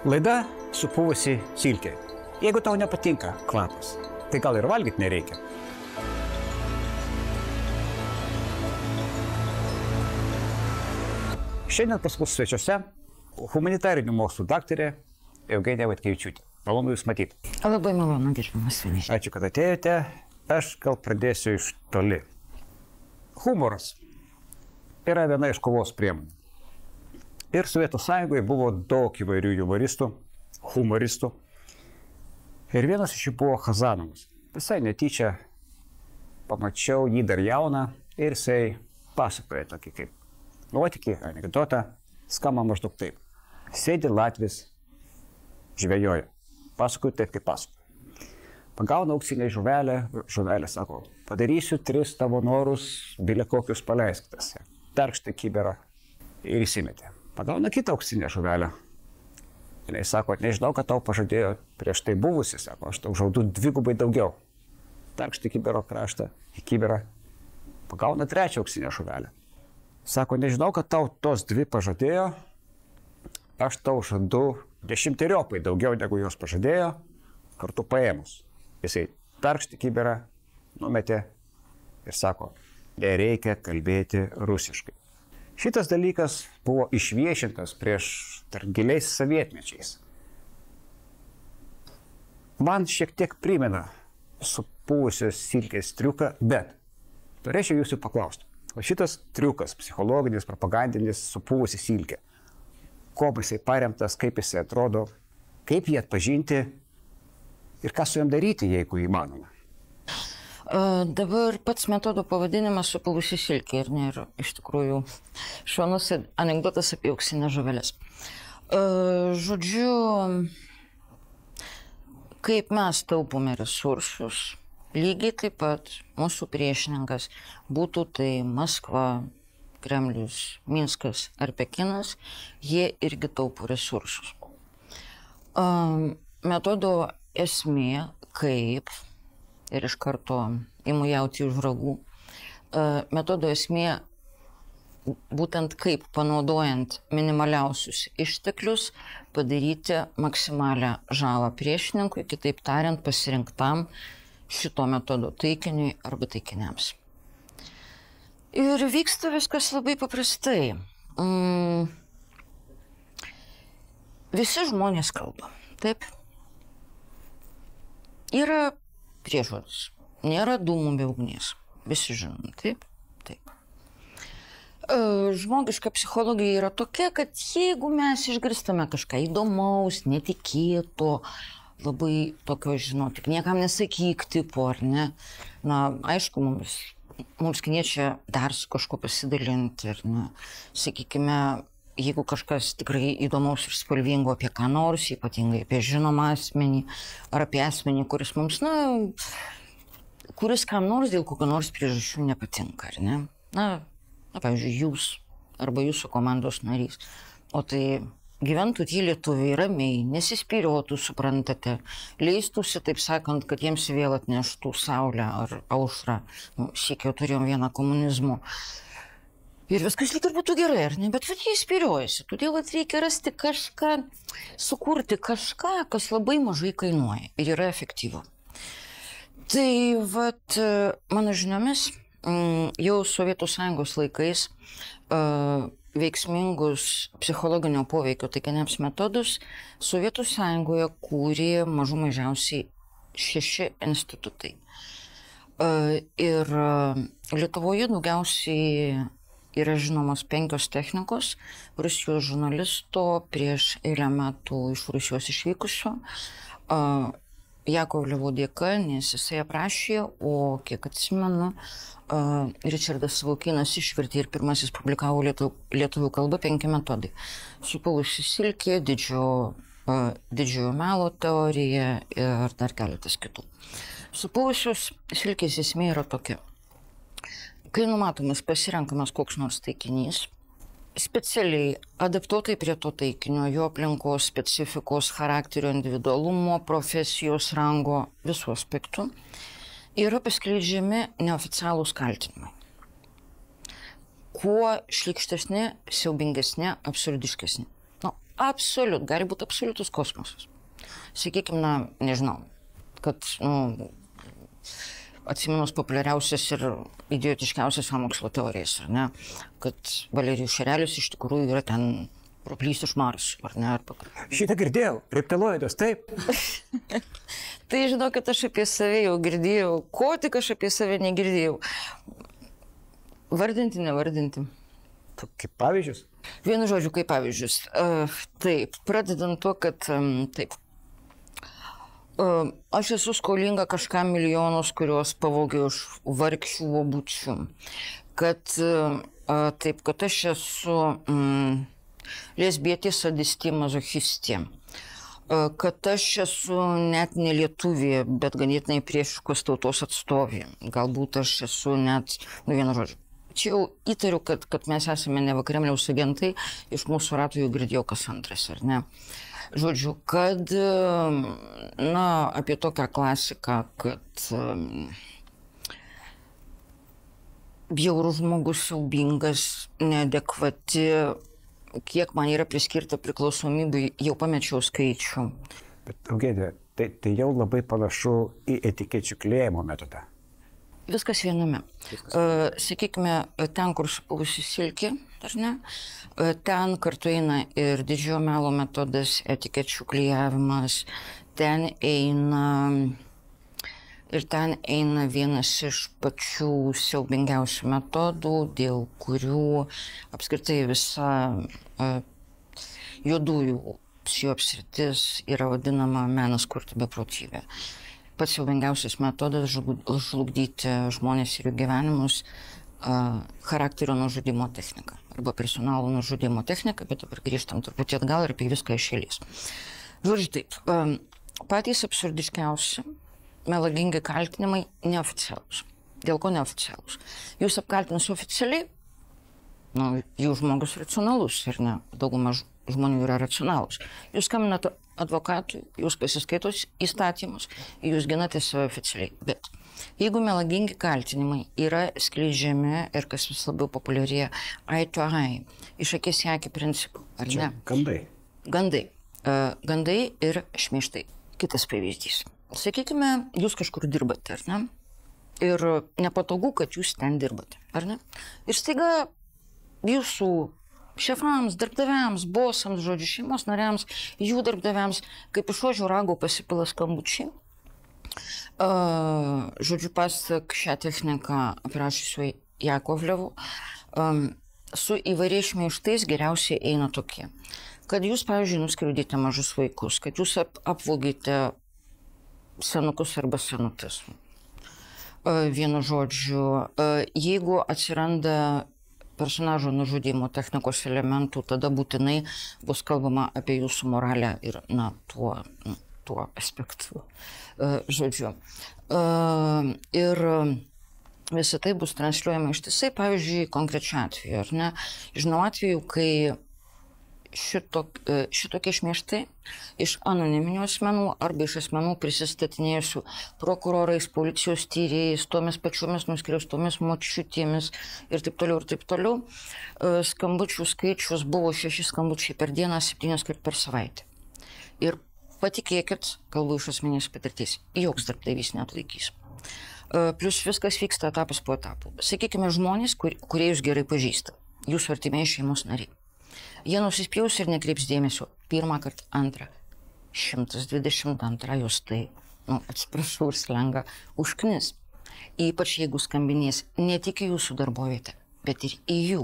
Laida supuvusi silkė. Jeigu tau nepatinka kvapas, tai gal ir valgyti nereikia. Šiandien pas mus svečiuose humanitarinių mokslų daktarė Eugenija Vaitkevičiūtė. Malonu Jūs matyti. Labai malonu, gerbiamas Vinai. Ačiū, kad atėjote. Aš gal pradėsiu iš toli. Humoras yra viena iš kovos priemonių. Ir Sovietų Sąjungoje buvo daug įvairių humoristų. Ir vienas iš jų buvo Chazanovas. Visai netyčia pamačiau jį dar jauną ir jisai pasakoja tokį kaip nuotykį, anekdotą, skamba maždaug taip. Sėdi latvis, žvejoja. Pasakoju taip, kaip pasakoju. Pagauna auksinę žuvelę, žuvelė sako, padarysiu 3 tavo norus, bile kokius paleisktas. Tarkštai kiberą ir įsimetė. Pagauna kitą auksinę žuvelę. Jis sako, nežinau, kad tau pažadėjo prieš tai buvusi, sako, aš tau žaudu 2 daugiau. Tarkštai kibero kraštą į kiberą. Pagauna 3 auksinę žuvelę. Sako, nežinau, kad tau tos 2 pažadėjo, aš tau žadu 10-eriopai daugiau, negu jos pažadėjo, kartu paėmus. Jisai tarkštai kiberą numetė ir sako, nereikia kalbėti rusiškai. Šitas dalykas buvo išviešintas prieš giliais sovietmečiais. Man šiek tiek primena supuvusios silkės triuką, bet turėčiau Jūsų paklausti. O šitas triukas, psichologinis, propagandinis, supuvusi silkė, kuo jisai paremtas, kaip jisai atrodo, kaip jį atpažinti ir ką su jam daryti, jeigu įmanoma. Dabar pats metodo pavadinimas supuvusi silkė ir nėra iš tikrųjų šaunus anekdotas apie auksinę žuvelės. Žodžiu, kaip mes taupome resursus, lygiai taip pat mūsų priešininkas, būtų tai Maskva, Kremlius, Minskas ar Pekinas, jie irgi taupo resursus. Metodo esmė, kaip ir iš karto imu jauti už ragų. Metodo esmė būtent kaip panaudojant minimaliausius išteklius padaryti maksimalią žalą priešininkui, kitaip tariant, pasirinktam šito metodo taikiniui arba taikiniams. Ir vyksta viskas labai paprastai. Visi žmonės kalba, taip? Yra priežodis. Nėra dūmų be ugnies. Visi žinom, taip? Taip. Žmogiška psichologija yra tokia, kad jeigu mes išgirstame kažką įdomaus, netikėto, labai tokio, tik niekam nesakyk tipo, ar ne? Na, aišku, mums kniečia dar su kažko pasidalinti, ir, na, sakykime, jeigu kažkas tikrai įdomaus ir spalvingo apie ką nors, ypatingai apie žinomą asmenį, ar apie asmenį, kuris mums, kuris kam nors dėl kokio nors priežasčių nepatinka, ar ne? Na, pavyzdžiui, jūs arba jūsų komandos narys. O tai gyventų tie lietuviai ramiai, nesispyriotų, suprantate, leistųsi, taip sakant, kad jiems vėl atneštų saulę ar aušrą. Siekiau turėjom vieną komunizmo. Ir viskas lyg ir būtų gerai, ar ne? Bet jie spyriojasi, todėl reikia rasti kažką, sukurti kažką, kas labai mažai kainuoja ir yra efektyvu. Tai mano žiniomis, jau Sovietų Sąjungos laikais veiksmingus psichologinio poveikio taikiniams metodus Sovietų Sąjungoje kūrė mažiausiai 6 institutai. Ir Lietuvoje daugiausiai yra žinomos 5 technikos Rusijos žurnalisto prieš eilę metų iš Rusijos išvykusio Jakovlevo dėka, nes jisai aprašė, o kiek atsimenu, Ričardas Savukynas išvertė ir pirmasis publikavo lietuvių kalbą 5 metodai. Supuvusi silkė, didžiojo melo teorija ir dar keletas kitų. Supuvusios silkės esmė yra tokia. Kai numatomas pasirenkamas koks nors taikinys, specialiai adaptuotai prie to taikinio, jo aplinkos, specifikos, charakterio, individualumo, profesijos, rango, visų aspektų, yra paskleidžiami neoficialūs kaltinimai. Kuo šlykštesni, siaubingesni, absurdiškesni. gali būti absoliutus kosmosas. Sakykime, na, nežinau, kad, atsiminus populiariausias ir idiotiškiausias sąmokslo teorijas, ar ne, kad Valerijus Šerelis iš tikrųjų yra ten roplys iš Marso, ar ne? Šitą girdėjau, reptiloidas, taip. Tai žinokit, aš apie save jau girdėjau, ko tik aš apie save negirdėjau. Vardinti, nevardinti. Kaip pavyzdžius? Vienu žodžiu, kaip pavyzdžius. Taip, pradedant tuo, kad taip. Aš esu skolinga kažkam milijonus, kuriuos pavogiau iš vargšių obučių. Kad aš esu lesbietė, sadistė, mazochistė. Kad aš esu net ne lietuvė, bet ganėtinai priešiškos tautos atstovė. Galbūt aš esu net, vienu žodžiu. Čia jau įtariu, kad mes esame ne Kremliaus agentai, iš mūsų ratų jau girdėjau kas antras, ar ne? Žodžiu, kad, apie tokią klasiką, kad bjaurus žmogus, siaubingas, neadekvati, kiek man yra priskirta priklausomybė, jau pamečiau skaičių. Bet, Eugenija, tai jau labai panašu į etikečių kliejimo metodą. Viskas viename. Sakykime, ten, kur supuvusi silkė, ar ne, ten kartu eina ir didžiojo melo metodas, etikečių klijavimas, ten eina vienas iš pačių siaubingiausių metodų, dėl kurių apskritai visa juodųjų psichikos apsritis yra vadinama menas kurti beprotybę. Pats siaubingiausias metodas žlugdyti žmonės ir jų gyvenimus charakterio nužudimo technika arba personalo nužudimo technika, bet dabar grįžtam truputį atgal ir apie viską iš eilės. Žodžiu taip, patys absurdiškiausi, melagingi kaltinimai neoficialūs. Dėl ko neoficialūs? Jūs apkaltinus oficialiai, jų žmogus racionalus ir ne, dauguma žmonių yra racionalūs. Jūs skambinate advokatui, jūs pasiskaitos įstatymus, jūs ginate save oficialiai. Bet jeigu melagingi kaltinimai yra skleidžiami ir kas vis labiau populiarėja eye to eye, iš akis į akį principų, ar ne? Gandai. Gandai ir šmeižtai. Kitas pavyzdys. Sakykime, jūs kažkur dirbate, ar ne? Ir nepatogu, kad jūs ten dirbate, ar ne? Ir staiga jūsų šefams, darbdaviams, bosams, žodžiu, šeimos nariams, jų darbdaviams, kaip iš ožio rago pasipila skambučiai. Žodžiu, pasak šią techniką aprašysiu Jakovlevu, su įvairiais šmeižtais geriausiai eina tokie. Kad jūs, pavyzdžiui, nuskriaudėte mažus vaikus, kad jūs apvogėte senukus arba senutes. Vienu žodžiu, jeigu atsiranda personažo nužudymo technikos elementų, tada būtinai bus kalbama apie jūsų moralę ir, tuo aspektu. Žodžiu. Ir visą tai bus transliuojama ištisai, pavyzdžiui, konkrečiu atveju, ar ne? Žinau atveju, kai šitokie šmeižtai iš anoniminių asmenų arba iš asmenų prisistatinėjusių prokurorais, policijos tyrėjais, tomis pačiomis nuskriaustomis močiutėmis ir taip toliau. Skambučių skaičius buvo 6 skambučiai per dieną, 7 kart per savaitę. Ir patikėkit, kalbu iš asmeninės patirties, joks darbdavys neatlaikys. Plius viskas vyksta etapas po etapų. Sakykime, žmonės, kurie jūs gerai pažįsta, jūsų artimieji šeimos nariai. Jie nusispjaus ir nekreips dėmesio pirmą kartą, antrą, 122 jos tai, atsiprašau, slenga užknis. Ypač jeigu skambinės ne tik į jūsų darbovietę, bet ir į jų.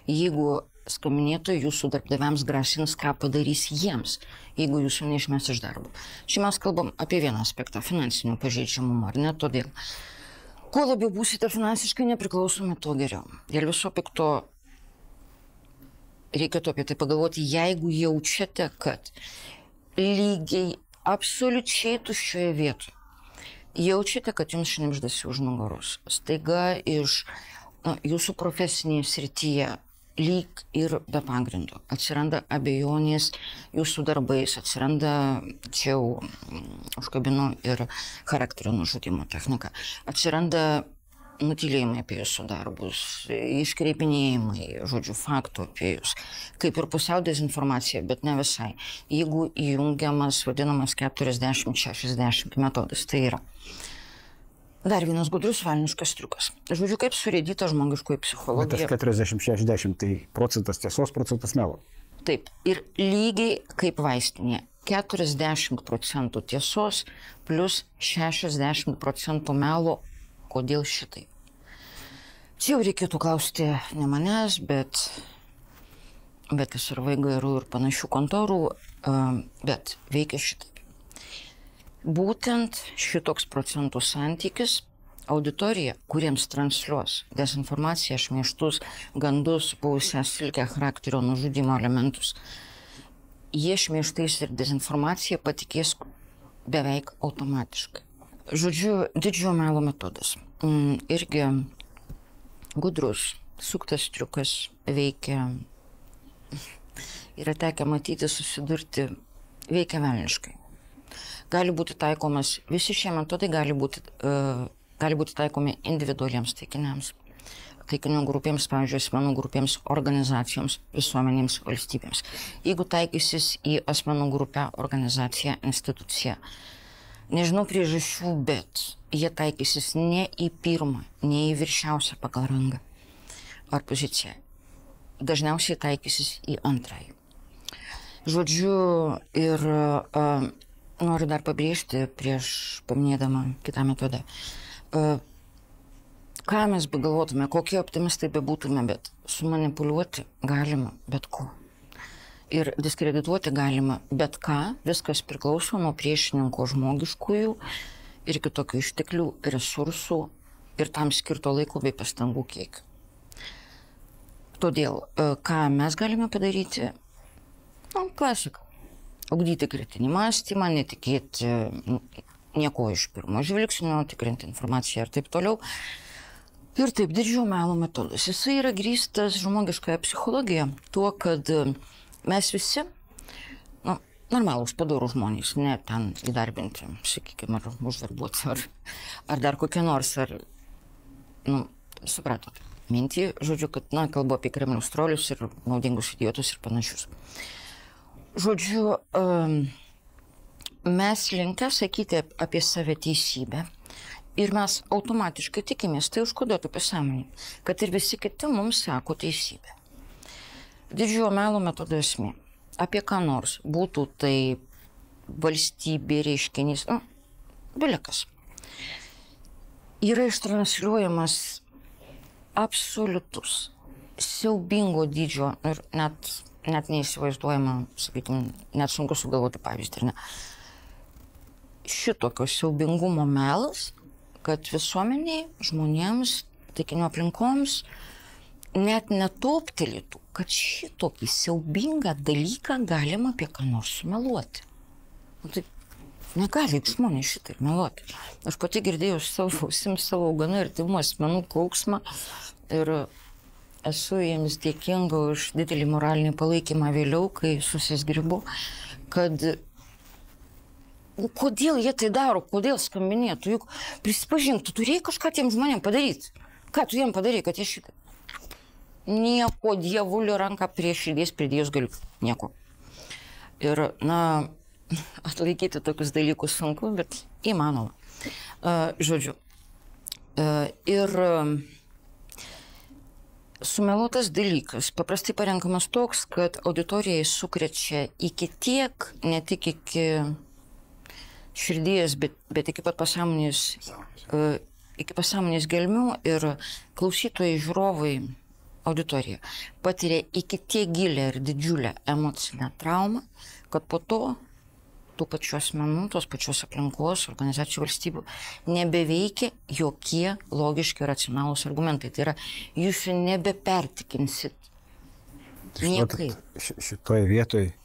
Jeigu skambinėtų jūsų darbdaviams grasins, ką padarys jiems, jeigu jūsų neišmes iš darbo. Čia mes kalbam apie vieną aspektą, finansinių pažeidžiamumų, ar ne? Todėl, kuo labiau būsite finansiškai nepriklausomi, tuo geriau. Dėl viso pikto reikėtų apie tai pagalvoti, jeigu jaučiate, kad lygiai absoliučiai tuščioje vietoje jaučiate, kad jums šnibždasi už nugaros. Staiga iš jūsų profesinėje srityje lyg ir be pagrindo atsiranda abejonės jūsų darbais, atsiranda, čia jau užkabinu ir charakterio nužudimo technika, atsiranda nutylėjimai apie jūsų darbus, iškreipinėjimai, žodžiu, faktų apie jūs. Kaip ir pusiau dezinformacija, bet ne visai. Jeigu įjungiamas vadinamas 40-60 metodas, tai yra dar vienas gudrus velniškas triukas. Žodžiu, kaip surėdyta žmogiškoji psichologija. Bet tas 40-60 tai procentas tiesos, procentas melo. Taip, ir lygiai kaip vaistinė. 40% tiesos plus 60% melo. Kodėl šitai? Čia jau reikėtų klausti ne manęs, bet ir VGRU ir panašių kontorų, bet veikia šitaip. Būtent šitoks procentų santykis auditorija, kuriems transliuos dezinformaciją, šmeižtus, gandus, buvusią silkę charakterio nužudymo elementus, jie šmeižtais ir dezinformacija patikės beveik automatiškai. Žodžiu, didžiojo melo metodas. Irgi gudrus, suktas triukas, veikia, yra tekę matyti, susidurti, veikia velniškai. Gali būti taikomas, visi šie metodai gali būti taikomi individualiems taikiniams, taikinių grupėms, pavyzdžiui, asmenų grupėms, organizacijoms, visuomenėms, valstybėms. Jeigu taikysis į asmenų grupę, organizaciją, instituciją, nežinau priežasčių, bet jie taikysis ne į pirmą, ne į viršiausią pagal rangą ar poziciją. Dažniausiai taikysis į antrąjį. Žodžiu, ir noriu dar pabrėžti prieš paminėdama kitą metodą. Ką mes begalvotume, kokie optimistai bebūtume, bet sumanipuliuoti galima bet ko. Ir diskredituoti galima bet ką, viskas priklauso nuo priešininko žmogiškųjų ir kitokių išteklių, resursų ir tam skirto laiko bei pastangų kiekio. Todėl, ką mes galime padaryti? Klasika. Ugdyti kritinį mąstymą, netikėti nieko iš pirmo žvilgsnio, tikrinti informaciją ir taip toliau. Ir taip, didžiojo melo metodas. Jisai yra grįstas žmogiškąją psichologiją tuo, kad mes visi, normalūs, padorų žmonės, ne ten įdarbinti, sakykime, ar užverbuoti, ar dar kokie nors, supratot, mintį, žodžiu, kad, kalbu apie Kremliaus trolius ir naudingus idiotus ir panašius. Žodžiu, mes linkę sakyti apie save teisybę ir mes automatiškai tikimės, tai užkoduotų pasąmonį, kad ir visi kiti mums sako teisybę. Didžiojo melo metodo esmė. Apie ką nors būtų tai valstybė, reiškinys, belekas. Yra ištransliuojamas absoliutus, siaubingo dydžio ir net neįsivaizduojama, sakykime, net sunku sugalvoti pavyzdį, ar ne. Šitokio siaubingumo melas, kad visuomeniai, žmonėms, taikinių aplinkoms net netoptelėtų, kad šitokį siaubingą dalyką galima apie ką nors sumeluoti. Tai negali žmonės šitai meluoti. Aš pati girdėjau savo ausims, savo gana artimų asmenų kauksmą ir esu jiems dėkinga už didelį moralinį palaikymą vėliau, kai susizgribu, kad kodėl jie tai daro, kodėl skambinėtų, juk prisipažink, tu turėjai kažką tiem žmonėm padaryti. Ką tu jiem padarei, kad jie šitai? Nieko, dievulio ranką prie širdies pridėjus galiu. Nieko. Ir, atlaikyti tokius dalykus sunku, bet įmanoma. Žodžiu. Ir sumeluotas dalykas paprastai parenkamas toks, kad auditorijai sukrečia iki tiek, ne tik iki širdies, bet iki pat pasąmonės gelmių ir klausytojai, žiūrovai, auditorija patiria iki tiek gilę ir didžiulę emocinę traumą, kad po to tų pačių asmenų, tos pačios aplinkos, organizacijų, valstybių nebeveikia jokie logiški racionalūs argumentai. Tai yra, jūs nebepertikinsit niekaip. Šitoje vietoje.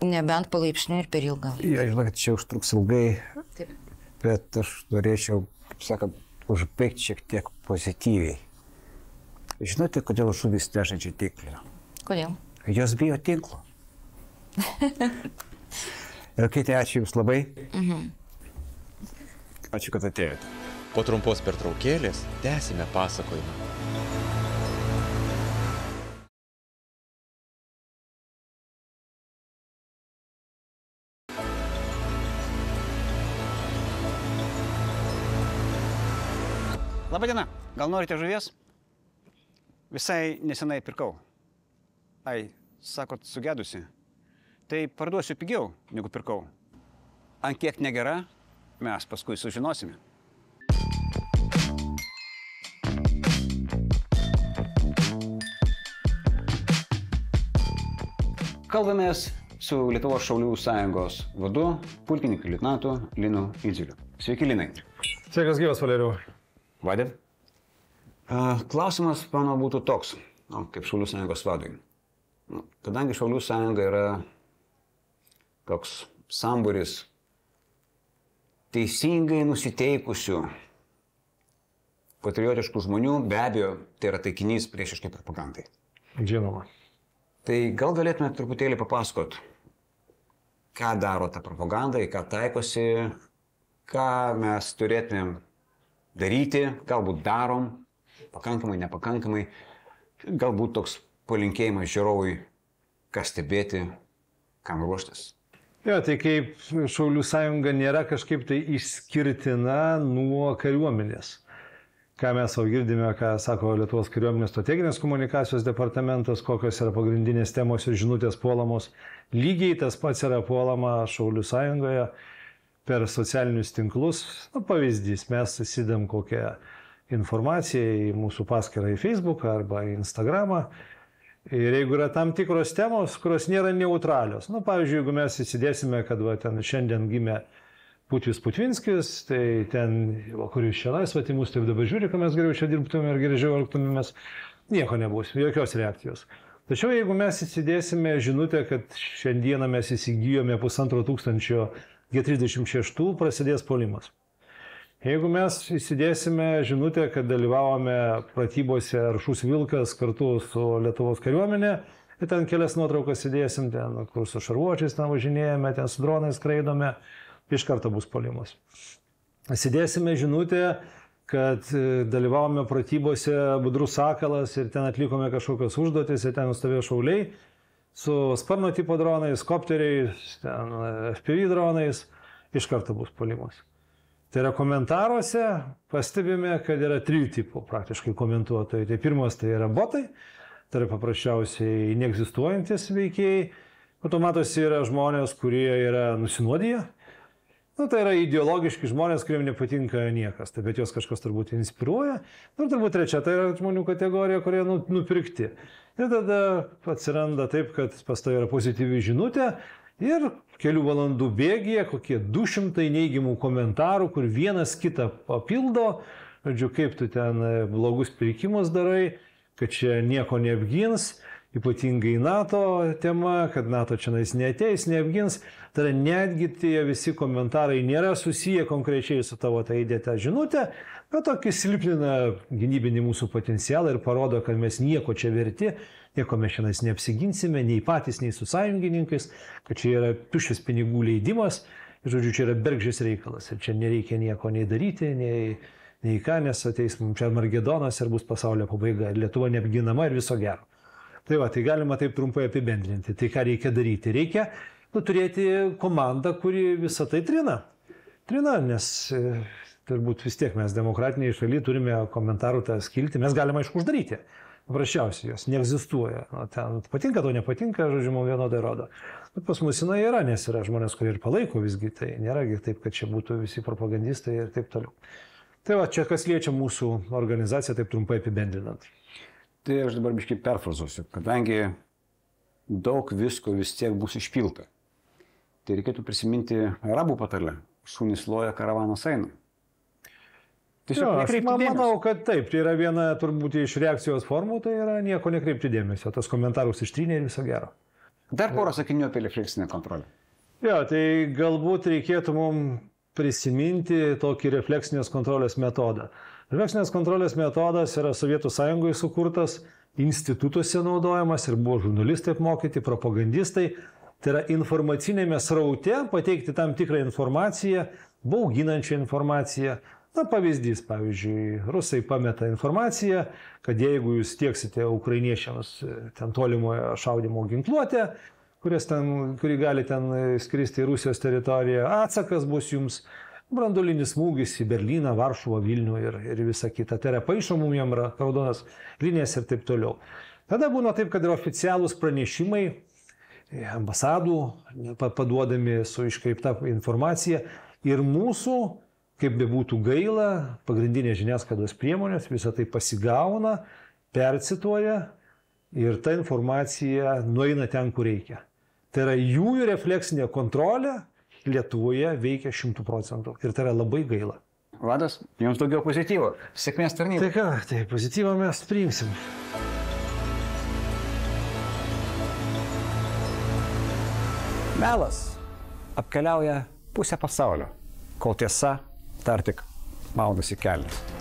Nebent palaipsniui ir per ilgą laiką. Žinau, kad čia užtruks ilgai, taip, bet aš norėčiau, kaip sakant, užbaigti šiek tiek pozityviai. Žinote, kodėl žuvys nežaidžia tinklinio? Kodėl? Jos bijo tinklo. Ir Kaitė, ačiū Jums labai. Ačiū, kad atėjote. Po trumpos pertraukėlės tęsime pasakojimą. Labadiena, gal norite žuvies? Visai nesenai pirkau. Ai, sakot, sugedusi. Tai parduosiu pigiau, negu pirkau. Ant kiek negera, mes paskui sužinosime. Kalbamės su Lietuvos šaulių sąjungos vadu, pulkininku leitenantu Linu Indziliu. Sveiki, Linai. Sveikas gyvas, Valerijau. Vadė. Klausimas mano būtų toks, kaip Šaulių sąjungos vadui. Kadangi Šaulių sąjunga yra toks sambūris teisingai nusiteikusių, patriotiškų žmonių, be abejo, tai yra taikinys priešiškai propagandai. Žinoma. Tai gal galėtume truputėlį papasakot, ką daro ta propaganda, į ką taikosi, ką mes turėtumėm daryti, galbūt darom, pakankamai, nepakankamai, galbūt toks palinkėjimas žiūrovui, ką stebėti, kam ruoštis. Jo, tai kaip Šaulių sąjunga nėra kažkaip tai išskirtina nuo kariuomenės. Ką mes jau girdime, ką sako Lietuvos kariuomenės strateginės komunikacijos departamentas, kokios yra pagrindinės temos ir žinutės puolamos. Lygiai tas pats yra puolama Šaulių sąjungoje per socialinius tinklus. Pavyzdys, mes įsidėm kokią informaciją į mūsų paskyrą į Facebooką arba į Instagramą. Ir jeigu yra tam tikros temos, kurios nėra neutralios. Pavyzdžiui, jeigu mes įsidėsime, kad ten šiandien gimė Putvis Putvinskis, tai ten, kuris čia laisvą, tai mūsų taip dabar žiūri, kad mes geriau čia dirbtume ir geriau elgtumėmės, nieko nebus, jokios reakcijos. Tačiau jeigu mes įsidėsime žinutę, kad šiandieną mes įsigijome 1500 G36, prasidės puolimas. Jeigu mes įsidėsime žinutę, kad dalyvavome pratybose Aršus Vilkas kartu su Lietuvos kariuomenė, ir ten kelias nuotraukas įdėsim, ten, kur su šarvuočiais ten važinėjame, ten su dronais skraidome, iš karto bus puolimas. Įsidėsime žinutę, kad dalyvavome pratybose Budrus Sakalas ir ten atlikome kažkokias užduotis, ir ten stovėjo šauliai su sparno tipo dronais, kopteriais, FPV dronais, iš karto bus puolimas. Tai yra komentaruose, pastebime, kad yra 3 tipų praktiškai komentuotojai. Tai pirmas tai yra botai, tai yra paprasčiausiai neegzistuojantis veikėjai. To matosi yra žmonės, kurie yra nusinuodiję. Tai yra ideologiški žmonės, kuriems nepatinka niekas, bet juos kažkas turbūt inspiruoja. Ir turbūt trečia, tai yra žmonių kategorija, kurie nupirkti. Ir tada atsiranda taip, kad pas tai yra pozityvi žinutė ir kelių valandų bėgyje kokie 200 neigiamų komentarų, kur vienas kitą papildo, žodžiu, kaip tu ten blogus pirkimus darai, kad čia nieko neapgins, ypatingai NATO tema, kad NATO čia neateis, neapgins. Tai netgi tie visi komentarai nėra susiję konkrečiai su tavo tą įdėtą žinutę, bet tokį silpnina gynybinį mūsų potencialą ir parodo, kad mes nieko čia verti, nieko mes šiandien neapsiginsime, nei patys, nei su sąjungininkais, kad čia yra tuščias pinigų leidimas, ir, žodžiu, čia yra bergždžias reikalas ir čia nereikia nieko nei daryti, nei ką, nes ateis mums čia Margedonas ir bus pasaulio pabaiga, ir Lietuva neapginama ir viso gero. Tai va, tai galima taip trumpai apibendrinti. Tai ką reikia daryti? Reikia turėti komandą, kuri visą tai trina. Trina, nes turbūt vis tiek mes demokratiniai šalyje turime komentarų tą skiltį, mes galime aišku uždaryti. Paprasčiausiai jos neegzistuoja. Ten patinka, to nepatinka, žodžiu, man vienodai rodo. Bet pas mus jinai yra, nes yra žmonės, kurie ir palaiko visgi, tai nėra taip, kad čia būtų visi propagandistai ir taip toliau. Tai va, čia kas liečia mūsų organizaciją, taip trumpai apibendrinant. Tai aš dabar biškai perfrazuosiu, kadangi daug visko vis tiek bus išpilta. Tai reikėtų prisiminti arabų patarlę. Šunys loja, karavanas eina. Tiesiog aš manau, kad taip, tai yra viena turbūt iš reakcijos formų, tai yra nieko nekreipti dėmesio, tas komentarus ištrynė ir viso gero. Dar porą sakinių apie refleksinę kontrolę. Jo, tai galbūt reikėtų mums prisiminti tokį refleksinės kontrolės metodą. Refleksinės kontrolės metodas yra Sovietų Sąjungoje sukurtas, institutuose naudojamas ir buvo žurnalistai apmokyti, propagandistai. Tai yra informacinėme sraute pateikti tam tikrą informaciją, bauginančią informaciją, Na, pavyzdys, pavyzdžiui, rusai pameta informaciją, kad jeigu jūs tieksite ukrainiečiams ten tolimojo šaudimo ginkluotę, kuri gali ten skristi į Rusijos teritoriją, atsakas bus jums branduolinis smūgis į Berlyną, Varšuvą, Vilnių ir visą kitą. Tai yra paišomum jam raudonas linijas ir taip toliau. Tada būna taip, kad yra oficialūs pranešimai ambasadų paduodami su iškreipta informacija ir mūsų, kaip bebūtų gaila, pagrindinės žiniasklaidos priemonės visą tai pasigauna, percituoja ir ta informacija nueina ten, kur reikia. Tai yra jų refleksinė kontrolė Lietuvoje veikia 100%. Ir tai yra labai gaila. Vadas, jums daugiau pozityvo. Sėkmės tarnybai. Tai ką, tai pozityvą mes priimsim. Melas apkeliauja pusę pasaulio, kol tiesa dar tik maunasi kelnes.